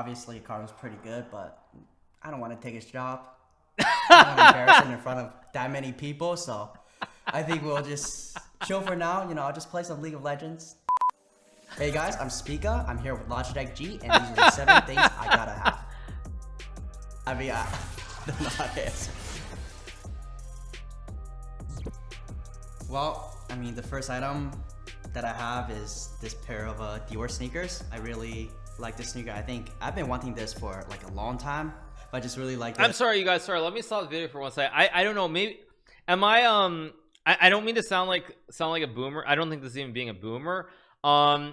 obviously Hikaru's pretty good, but I don't want to take his job. I don't want to embarrass him in front of that many people, so I think we'll just chill for now. You know, I'll just play some League of Legends. Hey guys, I'm Spica. I'm here with Logitech G, and these are the 7 things I gotta have. I mean, I don't know how to answer. Well, I mean, the first item that I have is this pair of Dior Sneakers. I really like this sneaker. I think I've been wanting this for like a long time, but I just really like it. I'm sorry, you guys. Sorry, let me stop the video for one second. I don't know. Maybe am I I don't mean to sound like a boomer. I don't think this is even being a boomer. I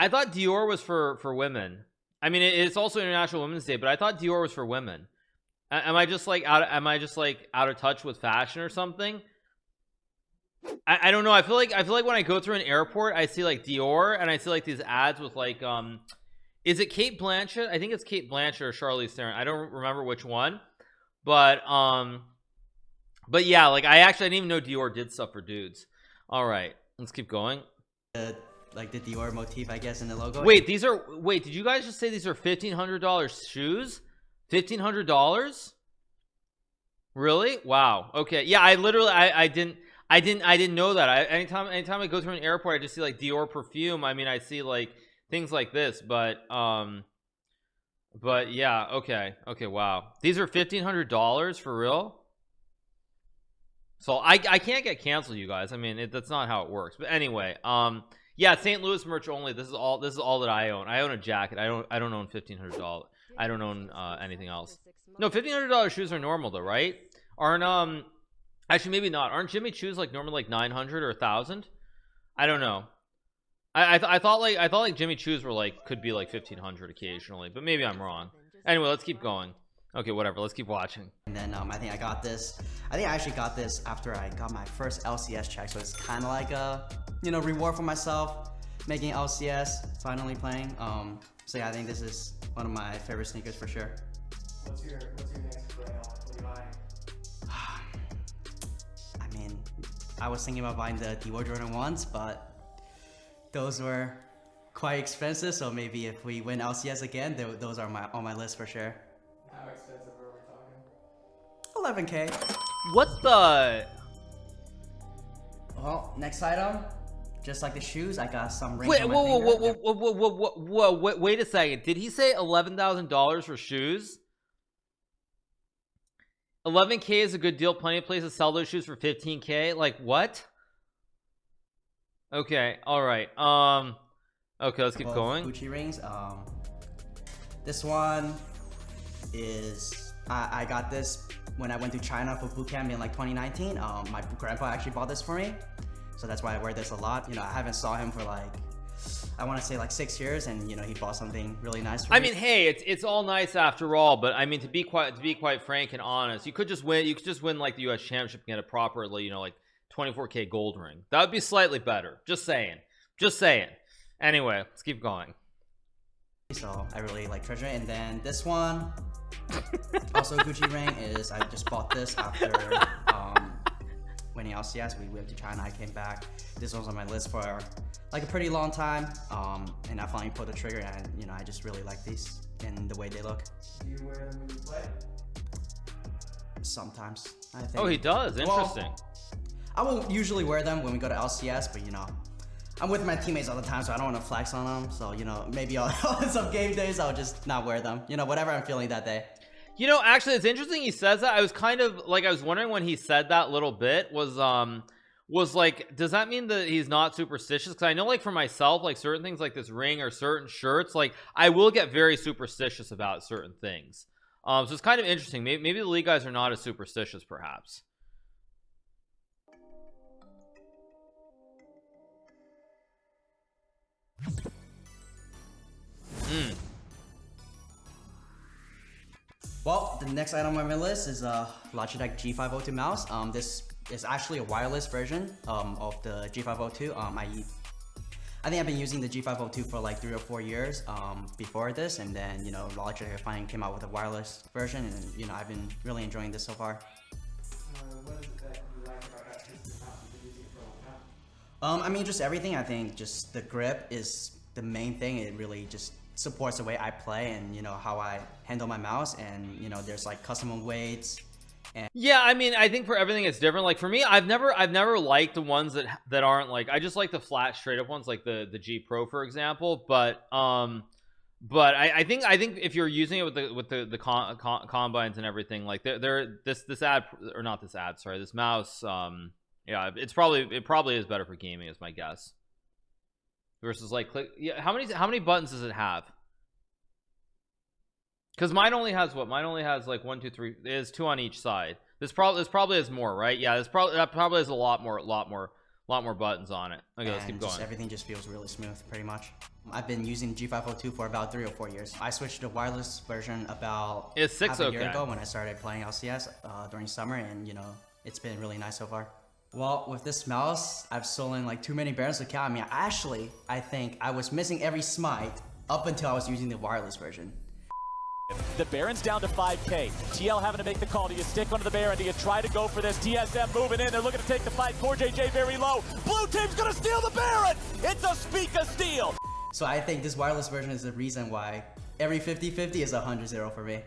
thought Dior was for women. I mean, it's also International Women's Day, but I thought Dior was for women. Am I just like out of touch with fashion or something? I don't know. I feel like when I go through an airport, I see like Dior, and I see like these ads with like is it Kate Blanchett? I think it's Kate Blanchett or Charlize Theron. I don't remember which one, but yeah, like I didn't even know Dior did stuff for dudes. All right, let's keep going. Like the Dior motif, I guess, in the logo. Wait, did you guys just say these are $1,500 shoes? $1,500? Really? Wow. Okay. Yeah, I literally I didn't know that. Anytime I go through an airport, I just see like Dior perfume. I mean, I see like things like this, but yeah, okay, wow. These are $1,500 for real. So I can't get canceled, you guys. I mean, that's not how it works. But anyway, yeah, St. Louis merch only. This is all that I own. I own a jacket. I don't own $1,500. I don't own anything else. No, $1,500 shoes are normal though, right? Aren't actually maybe not. Aren't Jimmy Choo's like normally like 900 or 1,000? I don't know. I thought like Jimmy Choo's were like could be like 1,500 occasionally, but maybe I'm wrong. Anyway, let's keep going. Okay, whatever. Let's keep watching. And then I think I got this. I think I actually got this after I got my first LCS check, so it's kind of like a reward for myself, making LCS finally playing. So yeah, I think this is one of my favorite sneakers for sure. What's your next grail? What are you buying? I mean, I was thinking about buying the Dior Jordan 1s, but those were quite expensive. So maybe if we win LCS again, those are on my list for sure. How expensive are we talking? 11K. What's the? Well, next item, just like the shoes, I got some rings. Wait, on my finger. whoa! Wait a second. Did he say $11,000 for shoes? 11K is a good deal. Plenty of places sell those shoes for 15K. Like what? Okay, all right. Okay, let's keep going. Gucci rings. This one is I got this when I went to China for boot camp in like 2019. My grandpa actually bought this for me, so that's why I wear this a lot. You know, I haven't saw him for like, I want to say like 6 years, and he bought something really nice for me. I mean, hey, it's all nice after all, but I mean, to be quite frank and honest, you could just win like the US championship and get a properly, like 24K gold ring. That would be slightly better. Just saying. Anyway, let's keep going. So I really like treasure it. And then this one, also Gucci ring, is I just bought this after winning LCS. We went to China, I came back. This one's on my list for like a pretty long time, and I finally pulled the trigger, and I just really like these and the way they look. Do you wear them when you play? Sometimes, I think. Oh, he does. Interesting. Well, I won't usually wear them when we go to LCS, but I'm with my teammates all the time, so I don't want to flex on them. So maybe on some game days I'll just not wear them. Whatever I'm feeling that day. Actually, it's interesting he says that. I was kind of like, I was wondering when he said that little bit was like, does that mean that he's not superstitious? Because I know, like, for myself, like certain things like this ring or certain shirts, like I will get very superstitious about certain things. So it's kind of interesting. Maybe the league guys are not as superstitious, perhaps. Well, the next item on my list is Logitech G502 mouse. This is actually a wireless version of the G502. I think I've been using the G502 for like 3 or 4 years before this, and then Logitech finally came out with a wireless version, and I've been really enjoying this so far. What is it that you like about that system? How you've been using it for a long time? I mean, just everything. I think just the grip is the main thing. It really just supports the way I play and, you know, how I handle my mouse. And, you know, there's like custom weights. Yeah, I mean, I think for everything it's different. Like for me, I've never liked the ones that aren't like, I just like the flat straight up ones, like the G Pro, for example. But I think if you're using it with the combines and everything, like this ad, or not this ad, sorry, this mouse, yeah, it probably is better for gaming, is my guess. Versus like yeah, how many buttons does it have? Because mine only has like 1 2 3, there's 2 on each side. This probably has more, right? Yeah, that probably has a lot more buttons on it. Okay, let's keep going. Everything just feels really smooth, pretty much. I've been using G502 for about 3 or 4 years. I switched to wireless version about half a year ago when I started playing LCS during summer, and you know, it's been really nice so far. Well, with this mouse, I've stolen like too many barons to count. I mean, I think I was missing every smite up until I was using the wireless version. The Baron's down to 5K. TL having to make the call. Do you stick onto the Baron? Do you try to go for this? TSM moving in. They're looking to take the fight. Poor JJ very low. Blue team's gonna steal the Baron. It's a Spica steal. So I think this wireless version is the reason why every 50-50 is 100-0 for me.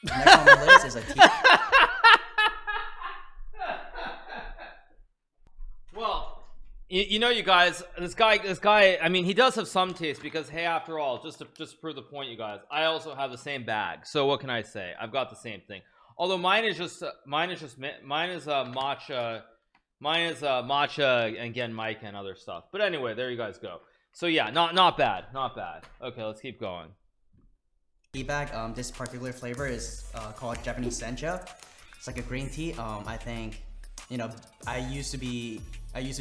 Next on the list is a T. Well, you know, you guys, this guy, I mean, he does have some taste, because hey, after all, just to prove the point, you guys, I also have the same bag. So what can I say? I've got the same thing. Although mine is matcha and Genmaica and other stuff. But anyway, there you guys go. So yeah, not bad. Okay, let's keep going. Tea bag. This particular flavor is called Japanese sencha. It's like a green tea. I think, you know, I used to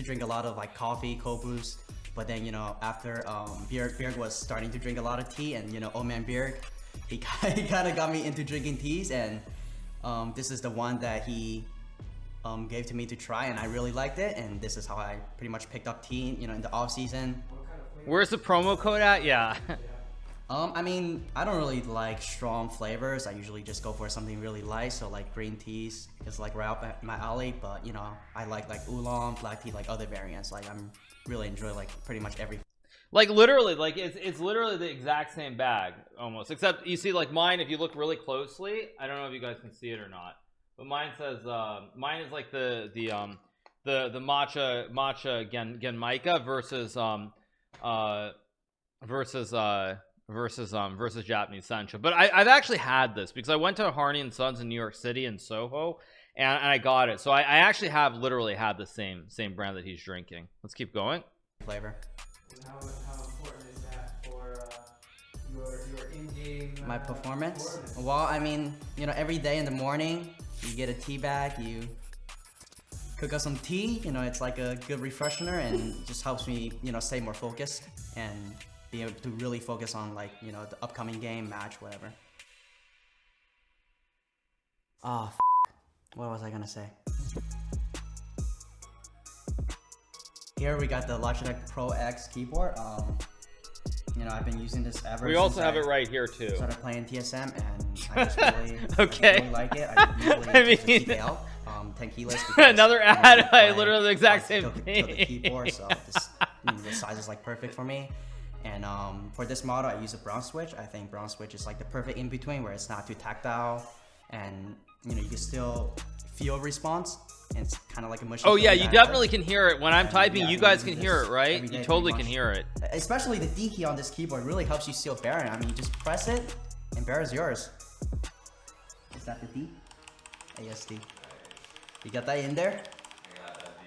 drink a lot of like coffee, cold brews, but then, you know, after Bjerg was starting to drink a lot of tea, and you know, old man Bjerg, he kind of got me into drinking teas, and this is the one that he gave to me to try, and I really liked it, and this is how I pretty much picked up tea, you know, in the off season. Where's the promo code at? Yeah. I mean, I don't really like strong flavors. I usually just go for something really light. So like green teas is like right up my alley. But you know, I like oolong, black tea, like other variants. Like I'm really enjoy like pretty much every. Like literally, like it's literally the exact same bag almost. Except you see, like mine, if you look really closely, I don't know if you guys can see it or not, but mine says mine is like the matcha Genmaica versus Japanese sencha. But I've actually had this because I went to Harney and Sons in New York City in Soho, and I got it. So I actually have literally had the same brand that he's drinking. Let's keep going. Flavor. And how important is that for your in-game my performance? Well, I mean, you know, every day in the morning you get a tea bag, you cook up some tea, you know, it's like a good refreshener, and it just helps me, you know, stay more focused and be able to really focus on, like, you know, the upcoming game, match, whatever. Oh, what was I gonna say? Here we got the Logitech Pro X keyboard. You know, I've been using this ever. We also have it right here too. Started playing TSM, and I just really, okay. I really like it. I usually use a TKL, 10 kilos. Another ad. I literally the exact same thing. The keyboard, so this, you know, the size is like perfect for me. And for this model, I use a brown switch. I think brown switch is like the perfect in between, where it's not too tactile, and you know, you can still feel response. And it's kind of like a machine. Oh yeah, you definitely can hear it when I'm typing. You guys can hear it, right? You totally can hear it. Especially the D key on this keyboard really helps you seal Baron. I mean, you just press it, and Baron's yours. Is that the D? ASD. You got that in there?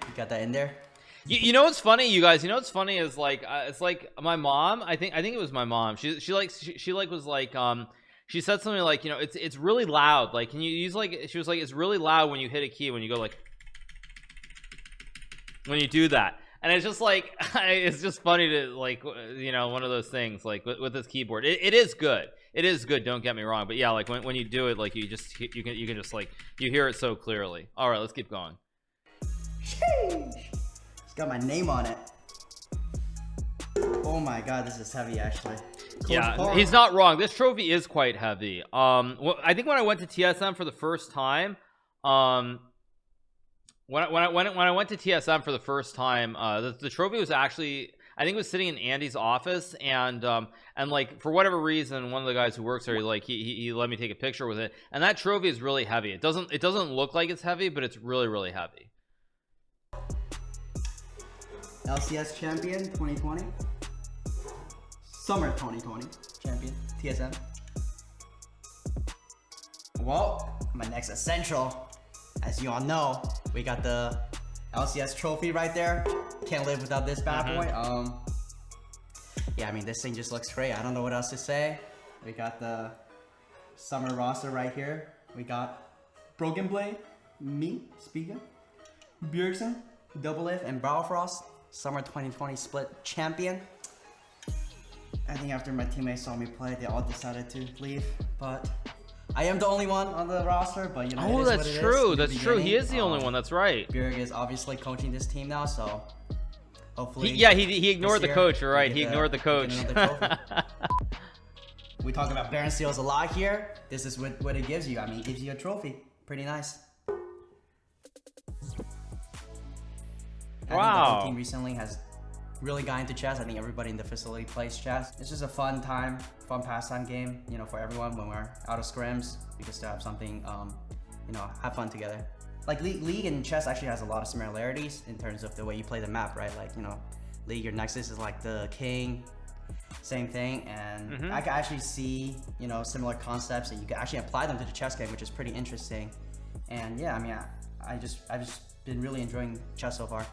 You got that in there? You know what's funny, you guys? You know what's funny is like it's like my mom. I think it was my mom. She was like she said something like, you know, it's really loud. Like, can you use like, she was like, it's really loud when you hit a key, when you go like, when you do that. And it's just like, it's just funny to like, you know, one of those things like with this keyboard. It is good. It is good. Don't get me wrong. But yeah, like when you do it, like you can just like, you hear it so clearly. All right, let's keep going. Sheesh. It's got my name on it. Oh my God, this is heavy actually. Yeah, he's not wrong. This trophy is quite heavy. Well, I think when I went to TSM for the first time, when I went to TSM for the first time, the trophy was actually, I think it was sitting in Andy's office, and like for whatever reason, one of the guys who works there, like he let me take a picture with it, and that trophy is really heavy. It doesn't look like it's heavy, but it's really heavy. LCS champion 2020, summer 2020 champion TSM. Well, my next essential, as you all know, we got the LCS trophy right there. Can't live without this bad boy. Yeah, I mean, this thing just looks great. I don't know what else to say. We got the summer roster right here. We got Broken Blade, me, Spica, Bjergsen, Double If, and Brawlfrost. Summer 2020 split champion. I think after my teammates saw me play, they all decided to leave, but I am the only one on the roster, but you know. Oh, that's true. That's true. He is the only one. That's right. Bjerg is obviously coaching this team now, so hopefully. He ignored the coach. You're right. He ignored the coach. We talk about Baron Seals a lot here. This is what it gives you. I mean, it gives you a trophy. Pretty nice. I think the whole team recently has really got into chess. I think everybody in the facility plays chess. It's just a fun pastime game, you know, for everyone. When we're out of scrims, we can still have something, you know, have fun together. Like League and chess actually has a lot of similarities in terms of the way you play the map, right? Like, you know, League, your nexus is like the king, same thing, and I can actually see, you know, similar concepts, and you can actually apply them to the chess game, which is pretty interesting. And yeah, I mean, I've just been really enjoying chess so far.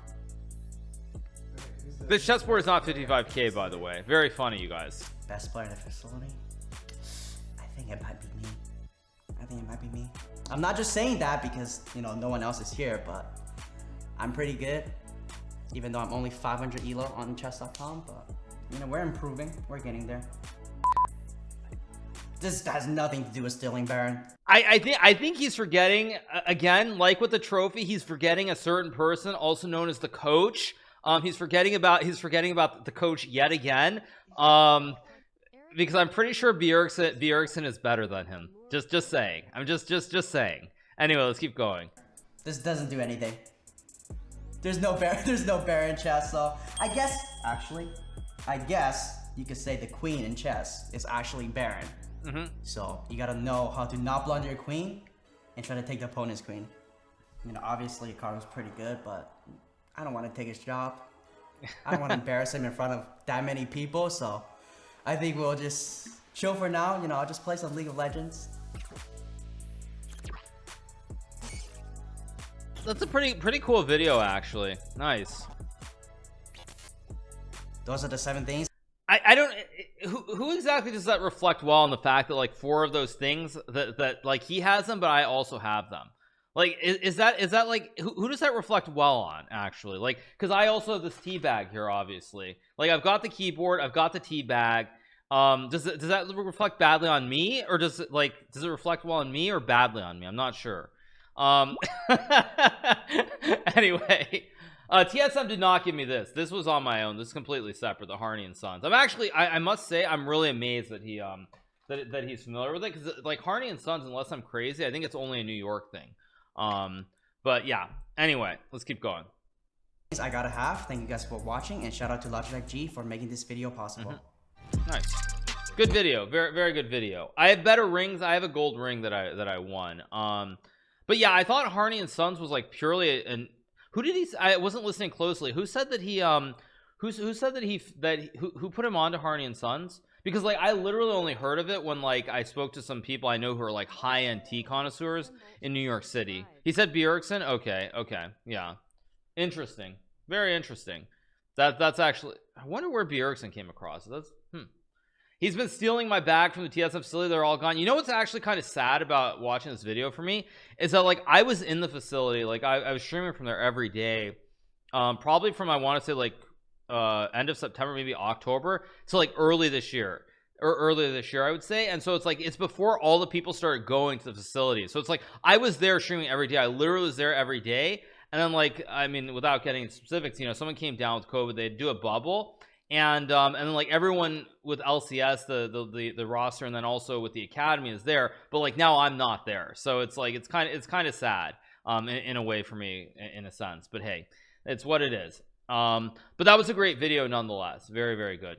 This chessboard is not 55K, by the way. Very funny, you guys. Best player in the facility? I think it might be me. I think it might be me. I'm not just saying that because, you know, no one else is here, but I'm pretty good. Even though I'm only 500 elo on chess.com, but, you know, we're improving. We're getting there. This has nothing to do with stealing Baron. I think he's forgetting, again, like with the trophy, he's forgetting a certain person, also known as the coach. He's forgetting about the coach yet again. Because I'm pretty sure Bjergsen is better than him. Just saying. I'm just saying. Anyway, let's keep going. This doesn't do anything. There's no Baron in chess, so I guess you could say the queen in chess is actually Baron. So you gotta know how to not blunder your queen and try to take the opponent's queen. You know, obviously Hikaru's pretty good, but I don't want to take his job. I don't want to embarrass him in front of that many people, so I think we'll just chill for now. You know, I'll just play some League of Legends. That's a pretty cool video, actually. Nice. Those are the 7 things. I don't. Who exactly does that reflect well on the fact that like 4 of those things that like he has them, but I also have them? Like, is that like, who does that reflect well on, actually? Like, because I also have this tea bag here, obviously. Like, I've got the keyboard, I've got the tea bag. Does that reflect badly on me, or does it reflect well on me or badly on me? I'm not sure. Anyway, TSM did not give me this. This was on my own. This is completely separate, the Harney and Sons. I'm actually, I must say, I'm really amazed that he that he's familiar with it, because like Harney and Sons, unless I'm crazy, I think it's only a New York thing. But yeah, anyway, let's keep going. I gotta have. Thank you guys for watching, and shout out to Logitech G for making this video possible. Nice, good video, very good video. I have better rings. I have a gold ring that I won. But yeah, I thought Harney and Sons was like purely an. Who did he? I wasn't listening closely. Who said that he who said that who put him on to Harney and Sons? Because like I literally only heard of it when like I spoke to some people I know who are like high-end tea connoisseurs in New York City. He said Bjergsen. Okay, yeah, interesting, very interesting. That's actually, I wonder where Bjergsen came across. That's He's been stealing my bag from the TSM facility. They're all gone. You know what's actually kind of sad about watching this video for me is that like I was in the facility, like I was streaming from there every day, probably from, I want to say like end of September, maybe October, so like earlier this year, I would say. And so it's like it's before all the people started going to the facility, so it's like I was there streaming every day. I literally was there every day. And then like, I mean, without getting specifics, you know, someone came down with COVID, they'd do a bubble, and then like everyone with LCS, the roster, and then also with the academy is there, but like now I'm not there, so it's like it's kind of sad. in a way for me, in a sense. But hey, it's what it is. But that was a great video nonetheless. Very, very good.